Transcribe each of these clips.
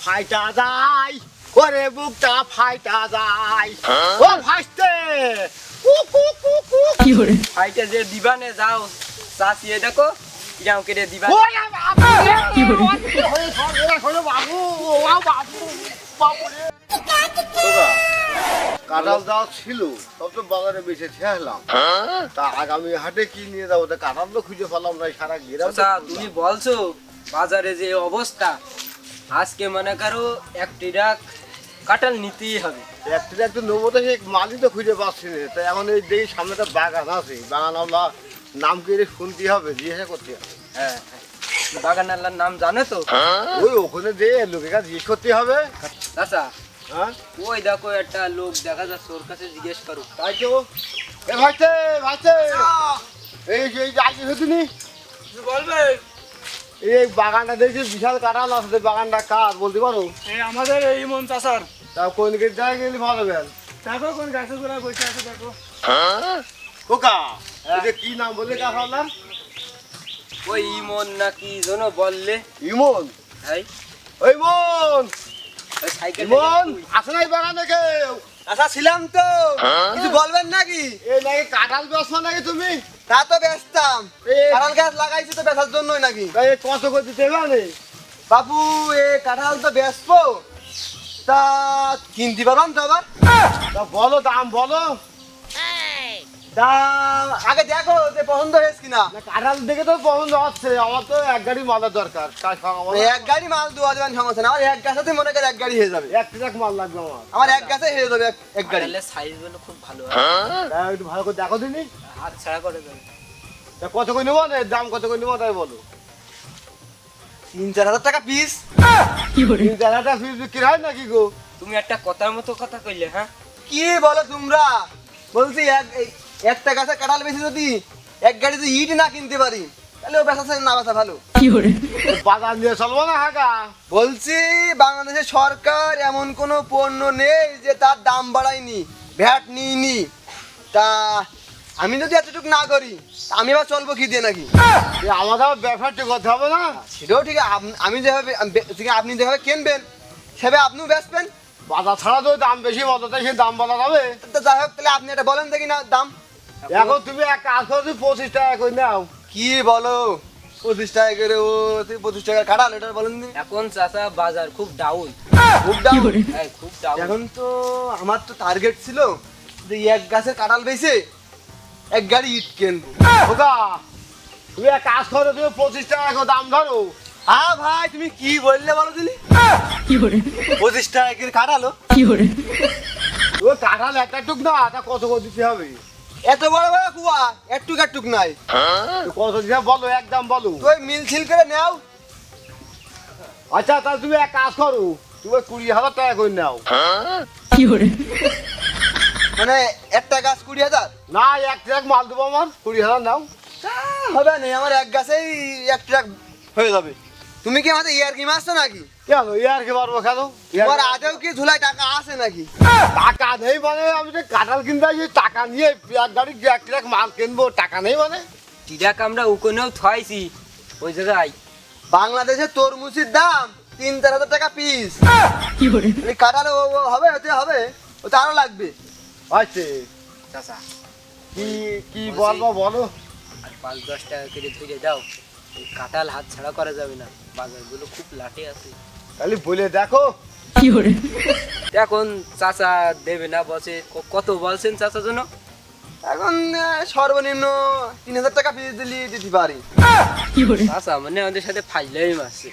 ফাইটা যায় ওরে বুকটা ফাইটা যায় ও ভাসতে কি করে ফাইটে যে দিবানে যাও চাচিয়ে দেখো কিরাম কেটে দিবা ওরে বাবা কি করে হয়ে সরগরা হলো বাবু ও বাবু বাবু রে কাঁঠাল দাও ছিল তব তো বাজারে বেঁচে খেলাম তা আগামী হাটে কি নিয়ে যাবো তা কাঁঠাল তো খুঁজে পেলাম না সারা গ্রাম চাচা তুমি বলছো বাজারে যে অবস্থা আজকে মনে করো একটি রাখ কাঁঠাল নিতেই হবে একটু নেবো তো সে মালই তো খুঁজে পাচ্ছি না তাই এখন এই দেখি সামনে একটা বাগান আছে বাগান আমরা নাম করে শুনতে হবে জিজ্ঞাসা করতে হবে হ্যাঁ বাগান আল্লাহর নাম জানো তো ওই ওখানে যে লোকের কাছে জিজ্ঞেস করতে হবে চাচা হ্যাঁ ওই দেখো একটা লোক দেখা যাচ্ছে ওর কাছে জিজ্ঞেস করো তাই তো এ ভাইতে ভাইতে এই যে আগে হতুনি বলবে এই বাগানটা দেখছি বিশাল কাঁঠাল আছে বাগানটা কার বলতে পারো এই আমাদের এই মন চাষার তা কোন দিকে যাই গেলে ভালো বেল দেখো কোন গাছে গোড়ায় বসে আছে দেখো কোকা এই যে কি নাম বললে কাঁঠাল নাম ওই ইমন নাকি যেন বললে ইমন ভাই ওই মন ওই সাইকেল ইমন আসে নাই বাগানে কেউ আচ্ছা ছিলাম তো কিছু বলবেন নাকি এই নাকি কাঁঠাল বেচছো নাকি তুমি তা তো বেচতাম এ- কাঁঠাল গাছ লাগাইছি তো বেচার জন্যই নাকি তাই কত করে দিতে পারে বাবু এ কাঁঠাল তো বেচবো তা কিনতে পারবাম তো আবার তা বলো দাম বলো তা আগে দেখো যে পছন্দ হয়েছে কিনা না কাঁঠাল দেখে তো পছন্দ হচ্ছে আমার তো এক গাড়ি মালের দরকার কাজ এক গাড়ি মাল দেওয়া যাবেন সমস্যা না আমার এক গাছাতে মনে করে এক গাড়ি হয়ে যাবে এক ট্রাক মাল লাগবে আমার আমার এক গাছে হয়ে যাবে এক গাড়ি কাঁঠালের সাইজ গুলো খুব ভালো তা একটু ভালো করে দেখো দিনি হাত ছাড়া করে দেবে তা কত করে নেবো না দাম কত করে নেবো তাই বলো 3-4 হাজার টাকা পিস কি করে 3,000 ফিস বিক্রি হয় নাকি গো তুমি একটা কথার মতো কথা কইলে হ্যাঁ কি বলো তোমরা বলছি একটা গাছে কাঁঠাল বেশি যদি এক গাড়িতে ইট না কিনতে পারি তাহলে ও বেচা না বেচা ভালো কি করে বাজার নিয়ে চলবো না হাঁকা বলছি বাংলাদেশের সরকার এমন কোনো পণ্য নেই যে তার দাম বাড়ায়নি ভ্যাট নিইনি তা আমি যদি এতটুকু না করি তা আমি আবার চলবো কি দিয়ে নাকি আমাদের আবার ব্যবসাটা করতে হবে না সেটাও ঠিক আছে আমি যেভাবে আপনি যেভাবে কিনবেন সেভাবে আপনিও বেচবেন বাজার ছাড়া তো দাম বেশি বাজাতে সে দাম বলা যাবে তো যাই হোক তাহলে আপনি এটা বলেন দেখি না দাম এখন তুমি এক কাজ করো তুমি 25 টাকা করে নাও কি বলো 25 টাকা করে ও 25 টাকা কাটাল এটা বলেন দিন এখন চাচা বাজার খুব ডাউন খুব কি দাম করে হ্যাঁ খুব ডাউন এখন তো আমার তো টার্গেট ছিল যে এক গাছের কাঁঠাল বেচে এক গাড়ি ইট কিনবো ওগা তুমি এক কাজ করো তুমি 25 টাকা করে দাম ধরো হ্যাঁ ভাই তুমি কি বললে বলো দিলি কি করে 25 টাকা করে কাটালো কি করে ও কাঁঠাল একটা টুক না তা কত করে দিতে হবে এত বড় বড় কুয়া একটুক নাই তো কত দিতে বলো একদম বলো তুই মিল ছিল করে নাও আচ্ছা তাহলে তুমি এক কাজ করো তুমি 20,000 টাকা করে নাও কি করে মানে একটা গাছ 20,000 না এক ট্রাক মাল দেবো আমার 20,000 নাও হবে না আমার এক গাছেই এক ট্রাক হয়ে যাবে তুমি কি আমাদের ইয়ার কি মারছো নাকি কেন ইয়ার কে পারবো কেন তোমার আদেও কি ধুলাই টাকা আছে নাকি টাকা নেই মানে আমি যে কাঁঠাল কিনতে আসি টাকা নিয়ে এক গাড়ি এক ট্রাক মাল কিনবো টাকা নেই মানে টিরাক আমরা উকোনেও থাইছি ওই জায়গায় বাংলাদেশে তরমুজের দাম 3-4 হাজার টাকা পিস কি করে এই কাঁঠাল হবে হতে হবে ও তো আরো লাগবে আচ্ছা চাচা কি কি বলবো বলো আর 5-10 টাকা করে ধরে দাও এই কাঁঠাল হাত ছাড়া করা যাবে না বাজারগুলো খুব লাটে আছে তাহলে বলে দেখো কি করে এখন চাচা দেবে না বলছে কত বলছেন চাচা জন্য এখন সর্বনিম্ন 3,000 টাকা পিস দিলি দিতে পারি কি করে চাচা মানে আমাদের সাথে ফাইলাই মারছে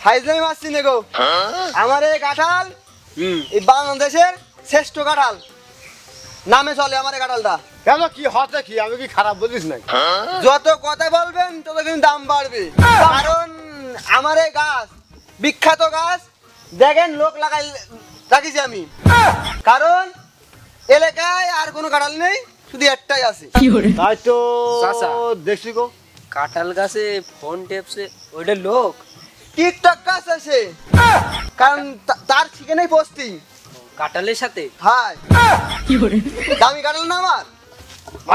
ফাইজলামি মারছি নেগো আমার এই কাঁঠাল এই বাংলাদেশের শ্রেষ্ঠ কাঁঠাল নামে চলে আমার এই কাঁঠালটা কেন কি হচ্ছে কি আমি কি খারাপ বলিস নাই যত কথা বলবেন তত কিন্তু দাম বাড়বে কারণ আমার এই গাছ বিখ্যাত গাছ দেখেন লোক লাগাই রাখিছি আমি কারণ এলাকায় আর কোনো কাঁঠাল নেই শুধু একটাই আছে কি করে তাই তো চাচা। দেখছি গো কাঁঠাল গাছে ফোন টেপছে ওইটা লোক টিকটক গাছ আছে কারণ তার ঠিকানাই পোস্টিং কাঁঠালের সাথে হাই কি করে দামি কাঁঠাল না আমার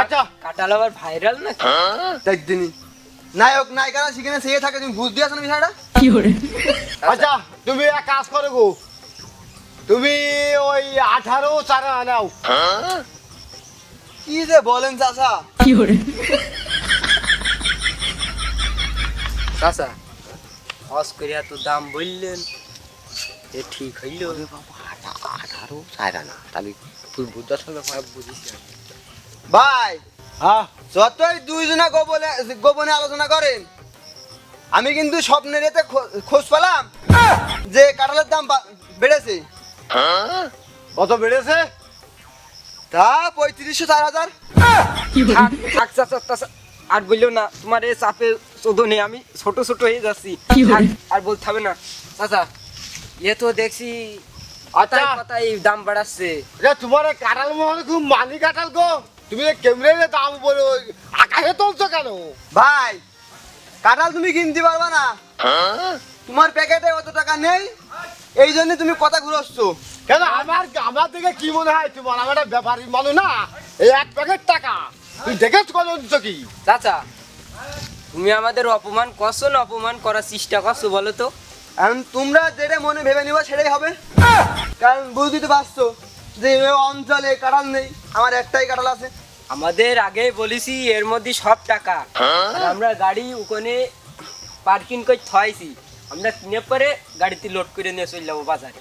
আচ্ছা কাঁঠাল আবার ভাইরাল নাকি দেখ দিনই নায়ক নায়িকারা সেখানে চেয়ে থাকে, তুমি বুঝ দিয়েছো না বিষয়টা? 有人， আচ্ছা তুমি এক কাজ করো গো, তুমি ওই 18 চারা নাও। কি যে বলেন চাচা? 有人， চাচা হস করিয়া তো দাম বললেন, এ ঠিক হইল। 18 চারা না, তাহলে তুই বুঝতে হবে। বুঝেছি। ভাই হ্যাঁ যতই দুইজনে গোপনে আলোচনা করেন, আমি কিন্তু স্বপ্নের এতে খোঁজ পেলাম যে কাঁঠালের দাম বেড়েছে। কত বেড়েছে? তা 3500 4000। 有 থাক 人， থাক চাচা, চাচা আর বললো না, তোমার এই চাপে চোদনে আমি ছোট ছোট হয়ে যাচ্ছি। কি বলে? থাক, আর বলতে হবে না চাচা। এ তো দেখছি আচ্ছা। কথায় কথায় দাম বাড়াচ্ছে। তোমার কাঁঠাল মনে খুব মানি কাঁঠাল গো, তুমি কেমনে দাম বলে আকাশে তুলছো কেন? ভাই কাঁঠাল তুমি কিনতে পারবা না, তোমার প্যাকেটে অত টাকা নেই, এই জন্য তুমি কথা ঘুরোচ্ছ। কেন আমার দিকে কি মনে হয় তোমার? আমার একটা ব্যাপারী মানুষ না, এই এক প্যাকেট টাকা তুই দেখেছ কত দিচ্ছ কি? চাচা তুমি আমাদের অপমান করছো না অপমান করার চেষ্টা করছো বলো তো? এখন তোমরা যেটা মনে ভেবে নিবা সেটাই হবে, কারণ বুঝতে তো পারছো যে এই অঞ্চলে কাঁঠাল নেই, আমার একটাই কাঁঠাল আছে। আমাদের আগেই বলেছি এর মধ্যে সব টাকা, আর আমরা গাড়ি ওখানে পার্কিং করে থয়েছি, আমরা কিনে পরে গাড়িতে লোড করে নিয়ে চলে যাবো বাজারে।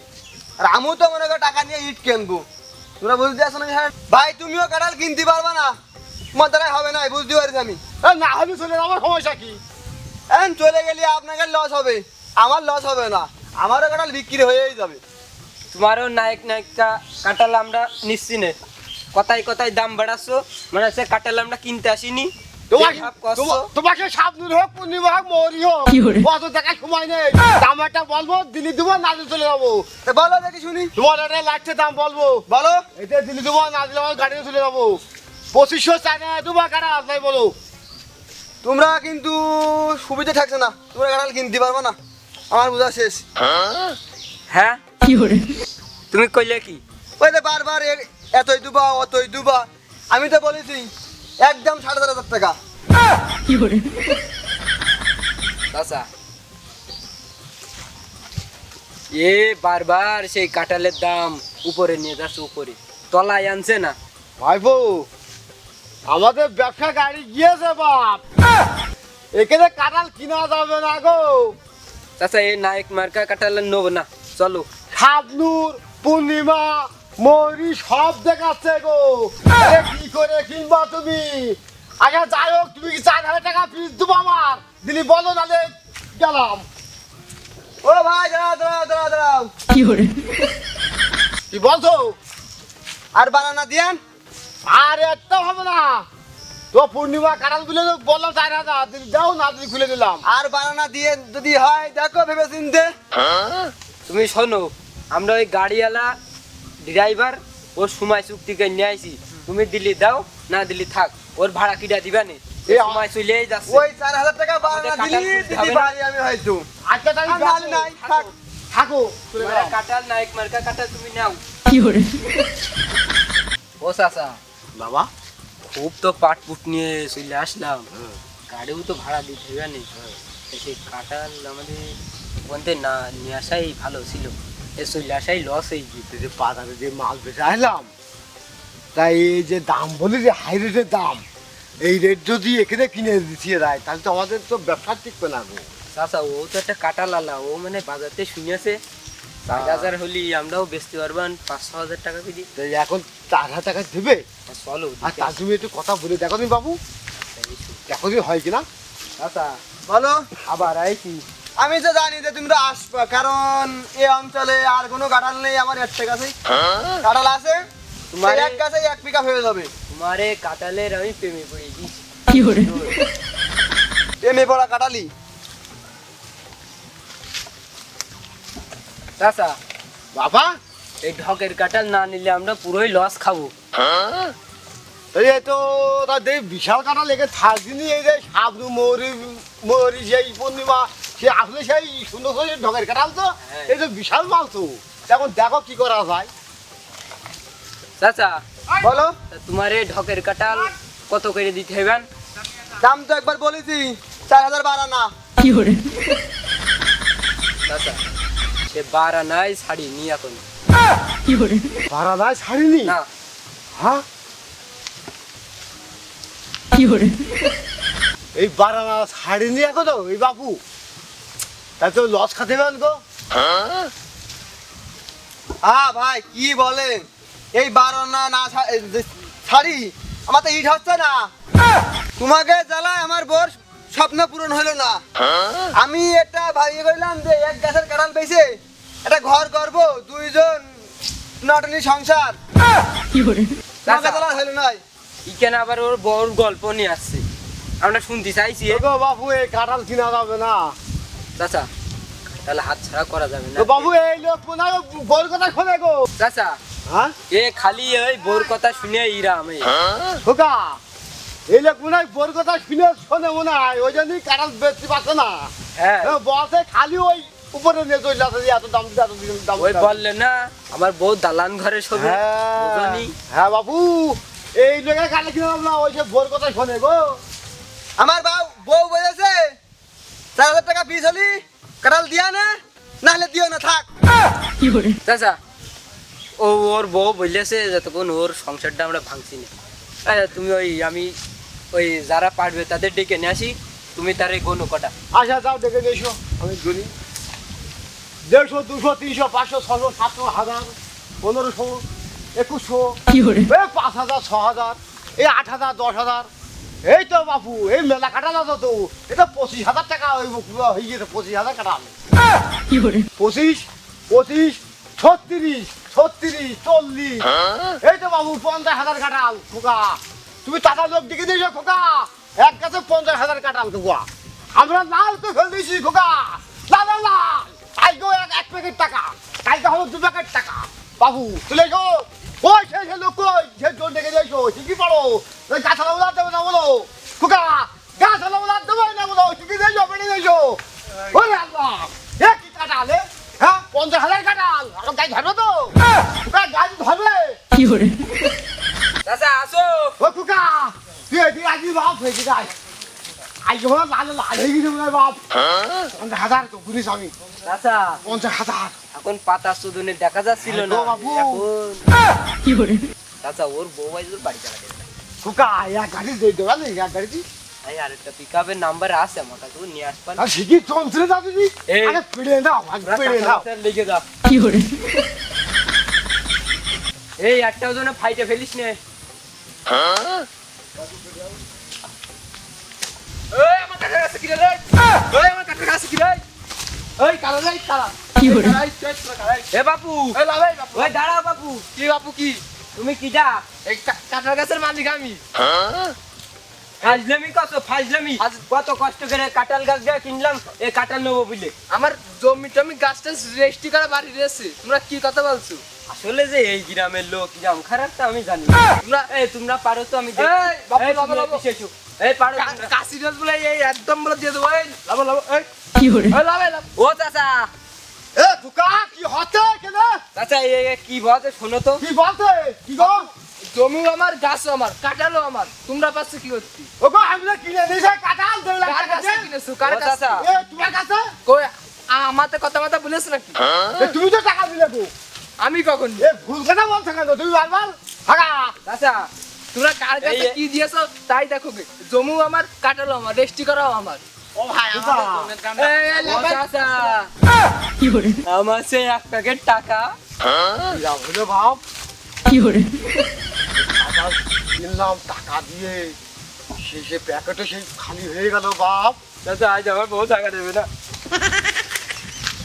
আর আমিও তো মনে করো টাকা নিয়ে ইট কিনবো, তোমরা বুঝতে আসো না? ভাই তুমিও কাঁঠাল কিনতে পারবা না, তোমার দ্বারাই হবে না, বুঝতে পারছি আমি। না হলে চলে আমার সমস্যা কি? এখন চলে গেলে আপনাকে লস হবে, আমার লস হবে না, আমারও কাঁঠাল বিক্রি হয়েই যাবে। তোমারও নায়ক নায়িকা কাঁঠাল আমরা নিচ্ছি না, কথায় কথায় দাম বাড়াচ্ছ, মানে হচ্ছে কাঁঠাল আমরা কিনতে আসিনি। তোমাকে এই ভাব করছো। তোমাকে সাবধান হোক, পূর্ণিমা হোক, মৌরি হোক, কি করে? অত দেখার সময় নেই। দাম একটা বলবো, দিল্লি দেবো, না দিলে চলে যাবো। তা বলো দেখি শুনি, তোমার এটা লাগছে দাম বলবো, বলো। এটা দিল্লি দেবো, না দিলে আমার গাড়িতে চলে যাবো। 2500 টাকা তোমার কাটা তাই বলো। তোমরা কিন্তু সুবিধা থাকছে না, তোমরা কাঁঠাল কিনতে পারবা না, আমার বোঝা শেষ। হ্যাঁ 有人， তুমি কইলে কি? ওই যে বারবার এতই দুবা অতই দুবা, আমি তো বলেছি একদম 4500 টাকা। 有人， চাচা এ বারবার সেই কাঁঠালের দাম উপরে নিয়ে যাচ্ছে, উপরে তলায় আনছে না। ভাইবো আমাদের ব্যবসা গাড়ি গিয়েছে বাপ, এখানে কাঁঠাল কিনা যাবে না গো। চাচা এই নায়ক মার্কা কাঁঠাল নেবো না, চলো। শাবনুর, পূর্ণিমা, মৌরি সব দেখাচ্ছে গো, এ কি করে কিনবা তুমি? আগে যাই হোক, তুমি কি 4000 টাকা ফিস দেবো আমার? দিলি বলো, নালে গেলাম। ও ভাই দাঁড়াও দাঁড়াও দাঁড়াও দাঁড়াও, 有人， কি বলছো? আর বানানা দিয়েন। আর একটা হবে না তো, পূর্ণিমা কাঁঠাল গুলো বললাম 4000, দিদি দাও, না দিদি খুলে দিলাম। আর বানানা দিয়ে যদি হয় দেখো ভেবে চিনতে। তুমি শোনো, আমরা ওই গাড়িওয়ালা ড্রাইভার ওর সময় চুক্তি করে নিয়ে আইছি, তুমি দিল্লি দাও, না দিল্লি থাক, ওর ভাড়া কিটা দিবা নে, এ সময় চলেই যাচ্ছে। ওই 4000 টাকা বানানা আমাদের দিলি কাঁঠাল খুঁজতে দিদি হবে না? ভাই আমি হয়তো আজকে তাই আর নাহলে নাই, থাক। থাকো চলে তোমার গেলাম। কাঁঠাল নায়ক মার্কা কাঁঠাল তুমি নাও। 有人， ও চাচা বাবা খুব তো পাটপুট নিয়ে চলে আসলাম, গাড়িও তো ভাড়া দিতে হবে না, সেই কাঁঠাল আমাদের বলতে না নিয়ে আসাই ভালো ছিল, এ চলে আসাই লস হয়ে গিয়ে। যে বাজারে যে মাল বেচে আসলাম, তাই এই যে দাম বলি যে হাই রেটের দাম, এই রেট যদি এখানে কিনে দিচ্ছে দেয়, তাহলে তো আমাদের তো ব্যবসা টিকবে না গো। চাচা ও তো একটা কাঁঠাল আলা, ও মানে বাজারতে শুনেছে 4000 হলি আমরাও বেচতে পারবান 5-6 টাকা কেজি। তাই এখন 4000 টাকা দেবে, চলো আর তার তুমি একটু কথা বলে দেখো তুমি বাবু, দেখো যদি হয় কিনা। চাচা বলো। আবার আইছি। আমি তো জানি যে তোমরা আসবা, কারণ এই অঞ্চলে আর কোনো কাঁঠাল নেই, আমার একটা গাছে কাঁঠাল আছে, তোমার তোমার এক গাছে 1 পিকআপ হয়ে যাবে। তোমারে কাঁঠালের আমি প্রেমে পড়ে গেছি। 有人， এমএ পড়া কাঁঠালি। চাচা বাবা এই ঢকের কাঁঠাল না নিলে আমরা পুরোই লস খাবো। এই তো তা দেখ বিশাল কাটা লেগে থাকদিনই, এই যে সাবরু মৌরি মৌরি সেই পূর্ণিমা, সে আসলে সেই সুন্দর সুন্দর ঢগের কাটাল তো, হ্যাঁ। এই তো বিশাল মাল তো। এখন দেখো কি করা যায়। চাচা বলো। তা তোমার এই ঢকের কাঁঠাল কত করে দিতে হবেন? দাম তো একবার বলেছি, 4000 বাড়া না। কি hore চাচা সে বাড়া নাই শাড়ি নি এখন কি hore ভাড়া নাই ছাড়িনি না হ্যাঁ কি hore এই বারানা ছাড়িনি এখনো এই বাপু তাই তো লস খাতে পারেন গো হ্যাঁ ভাই কি বলেন, এই 12 না ছাড়ি আমার তো ইট হচ্ছে না। তোমাকে জ্বালায় আমার বোর স্বপ্ন পূরণ হলো না। আমি এটা ভাবিয়ে কইলাম যে এক গাছের কাঁঠাল বেচে একটা ঘর করব, দুইজন নটনি সংসার। কি hore তোমাকে জ্বালা হলো না। ইকেন আবার ওর বড় গল্প নিয়ে আসছে, আমরা শুনতে চাইছি। গো বাবু এই কাঁঠাল কিনা যাবে না চাচা তাহলে হাত ছাড়া করা যাবে না। তো বাবু এই লোক কোনায় বড় কথা শোনে গো চাচা হ্যাঁ এ খালি ওই বোর কথা শুনে ইরা আমি খোকা এই লোক কোনায় বড় কথা শুনে শোনে মনে হয় ওই জন্যই কাঁঠাল বেচতে পারছে না হ্যাঁ বসে খালি ওই উপরে নিয়ে চলে আসে যে এত দাম দিতে, এত দাম ওই দিতে। বললে না আমার বউ দালান ঘরে শোবে বুঝনি? হ্যাঁ বাবু এই লোকের কানে কিনা না ওই যে বড় কথা শোনে গো আমার বউ বলেছে 4000 টাকা ফিস হলি কাঁঠাল দিয়া না, নাহলে দিও না থাক। কি hore চাচা ও ওর বউ বললেছে যতক্ষণ ওর সংসারটা আমরা ভাঙছি না। তুমি ওই আমি ওই যারা পারবে তাদের ডেকে নিয়ে আসি, তুমি তার এই গণ কটা। আচ্ছা যাও দেখে নিয়ে এসো আমি গুনি 150 200 300 500 600 700 1000 1500 2100 কি hore এই 5000 6000 এই 8000 10000 এই তো বাপু এই মেলা কাটা না তো এটা 25000 টাকা হয়ে গেছে 25000 কাটা কি hore 25 25 36 36 40 এই তো বাবু 50000 কাটাল খোকা তুমি টাকা লোক দিকে দিয়েছো খোকা এক গাছে 50000 কাটাল খোকা আমরা লাল তো ফেল দিয়েছি খোকা লাল লাল কালকে এক প্যাকেট টাকা কালকে হলো 2 প্যাকেট টাকা বাবু চলে গো ওই সেই লোক কই যে জোর ডেকে দিয়েছো ঠিকই পড়ো ওই গাছালা উলার দেবে না বলো খোকা গাছালা উলার দেবে না বলো ঠিকই দিয়েছো বেড়ে দিয়েছো ওরে আল্লাহ এ কি কাটালে হ্যাঁ 50000 কাটাল আর গাই ধরবে তো গাই ধরবে কি hore চাচা আসো। ও কুকা তুই এদিকে আসবি বাপ হয়েছে যাই আই যখন লাল লাল হয়ে গেছে মনে হয় বাপ 50000 তো ঘুরিস আমি চাচা 50000 এখন পাতা সুদনে দেখা যাচ্ছিল না হ্যাঁ গো বাবু। এখন কি hore চাচা ওর বউ আইজোর বাড়ি চালা দেবে। কুকা এক গাড়ি দিয়ে দেবা না এক গাড়ি এই আরেকটা পিকআপের নাম্বার আছে আমার কাছে, ও নিয়ে আসবেন। আর শিখি চন্দ্রে যাবি এই। আরে পিড়ে নাও পিড়ে নাও লিখে দাও। কি hore এই একটা ওজনে ফাইটে ফেলিস নে। এই আমার কাটার কাছে কি রে? এই আমার কাটার কাছে কি রে? এই কালা রে কালা। কি hore এ বাপু, এই লাভ এই বাপু। ওই দাঁড়াও বাপু। কি বাপু কি? তুমি কি যা? এই কাটার গাছের মালিক আমি। ফাজলামি ফাজলামি কত কষ্ট করে কাঁঠাল গাছ দিয়ে কিনলাম, এই কাঁঠাল নেবো বুঝলে। আমার জমি টমি গাছটা রেস্টি করে বাড়ি রয়েছে, তোমরা কি কথা বলছো? আসলে যে এই গ্রামের লোক গ্রাম খারাপটা আমি জানি। তোমরা পারো তো আমি এই, বাপু, এই, লাভ, তুমি লাভ। পিছে এসো। এই পারো তোমরা। কাশি রস বলে এই একদম বলে দিয়ে দেবো। এই লাভ লাভ, এই কি hore লাভ লাভ। ও চাচা, এ কুকা কি হচ্ছে কেন চাচা এই কি বলছে শোনো তো। কি বলতে কি গো জমি আমার, গাছও আমার, কাটালো আমার, তোমরা পাচ্ছে কি করছি? ও গো আমরা কিনে দিয়েছে কাটাল দেবে কার কাছে লাগছে কিনেছো? কার ও কাছে? চাচা, এ তোমার কাছে কই আমাতে কথা মাথা বলেছ নাকি? এ তুমি তো টাকা দিলে গো আমি কখন? এ ভুল কথা বলছো কেন তুমি বারবার হাগা চাচা তোমরা কার কাছে এই- কি দিয়েছো তাই দেখো গে। জমিও আমার, কাটালো আমার, রেস্টি করাও আমার। ও ভাই এই, এই, ও লাভ, চাচা, কি hore আমার সে 1 প্যাকেট টাকা। হলো বাপ কি hore টাকা কিনলাম টাকা দিয়ে শেষে প্যাকেটে সেই খালি হয়ে গেল বাপ চাচা আজ আমার বউ টাকা দেবে না।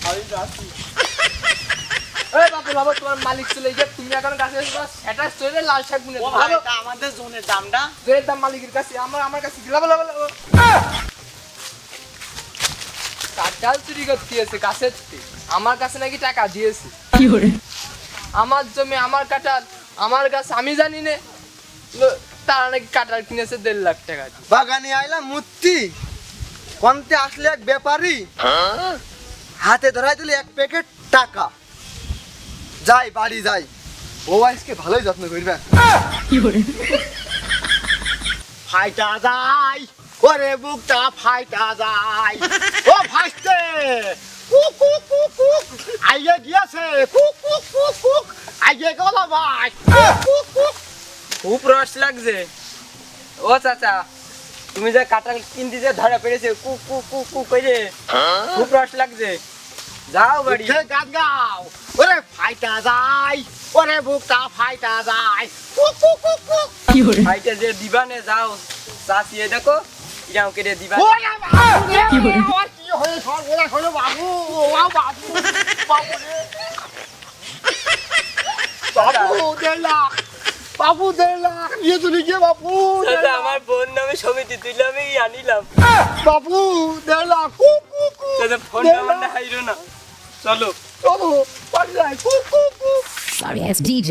আমি যাচ্ছি এই বাপু বাবু, তোমার মালিক চলে গিয়ে তুমি এখন কাছে এসে সেটা চলে লাল শাক বুনে দাও। আমাদের জোনের দামটা জয়ের দাম মালিকের কাছে, আমার কাছে লাভ লাভ লাভ। কাঁঠাল চুরি করতে এসে গাছের থেকে। আমার কাছে নাকি টাকা দিয়েছে। কি hore আমার জমি, আমার কাঁঠাল, আমার গাছ, আমি জানি না। তারা নাকি কাঁঠাল কিনেছে 1.5 লাখ টাকা দিয়ে। বাগানে আইলাম মূর্তি কন্তে আসলে এক ব্যাপারী হাতে ধরাই দিলে 1 প্যাকেট টাকা। যাই বাড়ি যাই, ও আজকে ভালোই যত্ন করবে। কি hore ফাইটা যাই ও ওরে বুকটা ফাইটা যায় ও ভাসতে কুক কুক কুক কুক আইয়ে গিয়েছে কুক কুক কুক কুক আইয়ে গেল ভাই কুক কুক কুক খুব রস লাগছে ও চাচা তুমি যে কাঁঠাল কিনতে যে ধরা পেরেছে কু কু কু কু করে খুব রস লাগছে যাও বাড়ি উঠে গান গাও ওরে ফাইটা যায় ওরে বুকটা ফাইটা যায় কুক কুক কুক কুক কি hore ভাইটা যে দিবানে যাও চাচিয়ে দেখো ইরাম কেটে দিবা ওরে বাবু রে কি বলে? আমার কি হয়ে সর্বনা হলো বাবু ও বাবু বাবু রে বাবু দেলা বাবু দেলা ইয়ে তুমি কে বাবু চাচা আমার বোন নামে সমিতি তুইলে আমি আনিলাম বাবু দেলা কুক কুক কুক চাচা ফোন নাম্বার না হাইরো না চলো চলো পারি যায় cook cook cook Sorry, it's DJ.